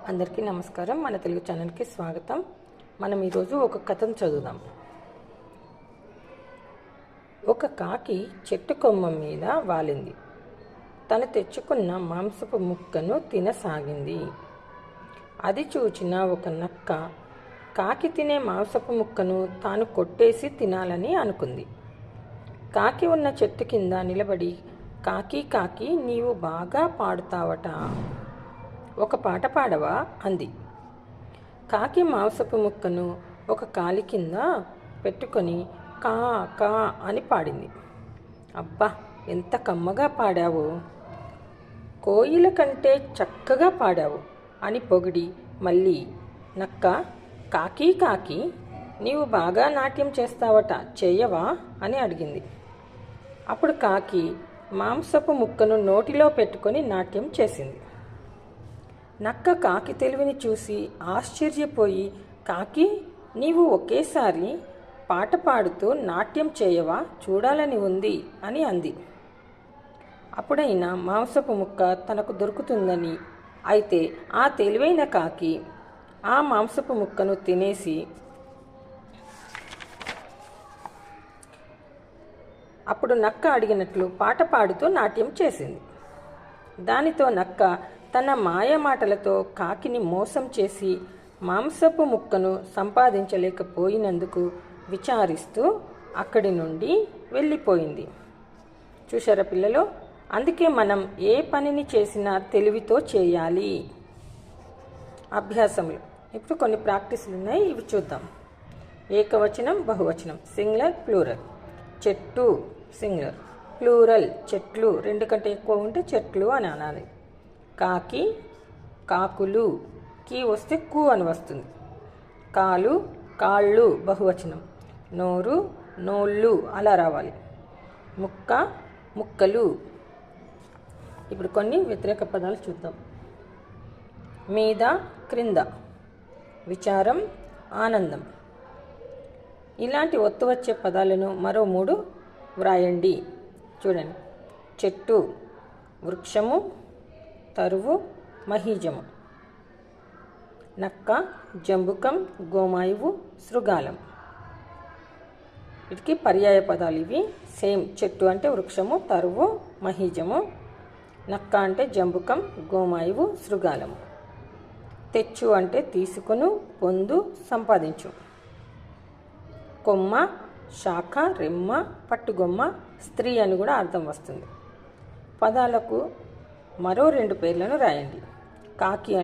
అందరికీ నమస్కారం. మన తెలుగు ఛానల్కి స్వాగతం. మనం ఈరోజు ఒక కథను చదువుదాం. ఒక కాకి చెట్టు కొమ్మ మీద వాలింది. తను తెచ్చుకున్న మాంసపు ముక్కను తినసాగింది. అది చూచిన ఒక నక్క కాకి తినే మాంసపు ముక్కను తాను కొట్టేసి తినాలని అనుకుంది. కాకి ఉన్న చెట్టు కింద నిలబడి, కాకి కాకి నీవు బాగా పాడుతావట, ఒక పాట పాడవా అంది. కాకి మాంసపు ముక్కను ఒక కాలి కింద పెట్టుకొని కా కా అని పాడింది. అబ్బా, ఎంత కమ్మగా పాడావు, కోయిల కంటే చక్కగా పాడావు అని పొగిడి మళ్ళీ నక్క కాకి కాకి నీవు బాగా నాట్యం చేస్తావట, చేయవా అని అడిగింది. అప్పుడు కాకి మాంసపు ముక్కను నోటిలో పెట్టుకొని నాట్యం చేసింది. నక్క కాకి తెలివిని చూసి ఆశ్చర్యపోయి, కాకి నీవు ఒకేసారి పాట పాడుతూ నాట్యం చేయవా, చూడాలని ఉంది అని అంది. అప్పుడైనా మాంసపు ముక్క తనకు దొరుకుతుందని, అయితే ఆ తెలివైన కాకి ఆ మాంసపు ముక్కను తినేసి అప్పుడు నక్క అడిగినట్లు పాట పాడుతూ నాట్యం చేసింది. దానితో నక్క తన మాయమాటలతో కాకిని మోసం చేసి మాంసపు ముక్కను సంపాదించలేకపోయినందుకు విచారిస్తూ అక్కడి నుండి వెళ్ళిపోయింది. చూశారా పిల్లలు? అందుకే మనం ఏ పనిని చేసినా తెలివితో చేయాలి. అభ్యాసములు ఇప్పుడు కొన్ని ప్రాక్టీసులు ఉన్నాయి, ఇవి చూద్దాం. ఏకవచనం, బహువచనం, సింగులర్, ప్లూరల్. చెట్టు సింగులర్, ప్లూరల్ చెట్లు, రెండు కంటే ఎక్కువ ఉంటే చెట్లు అని అనాలి. కాకి కాకులు, కీ వస్తే కు అని వస్తుంది. కాలు కాళ్ళు బహువచనం, నోరు నోళ్ళు అలా రావాలి. ముక్క ముక్కలు. ఇప్పుడు కొన్ని వ్యతిరేక పదాలు చూద్దాం. మీద క్రింద, విచారం ఆనందం. ఇలాంటి ఒత్తు వచ్చే పదాలను మరో 3 వ్రాయండి. చూడండి. చెట్టు వృక్షము, తరువు మహీజము. నక్క జంబుకం, గోమాయువు శృగాలం. వీటికి పర్యాయ పదాలు ఇవి. సేమ్. చెట్టు అంటే వృక్షము, తరువు మహీజము. నక్క అంటే జంబుకం, గోమాయువు శృగాలము. తెచ్చు అంటే తీసుకును, పొందు, సంపాదించు. కొమ్మ శాఖ, రెమ్మ, పట్టుగొమ్మ, స్త్రీ అని కూడా అర్థం వస్తుంది. పదాలకు మరో 2 పేర్లను రాయండి. కాకి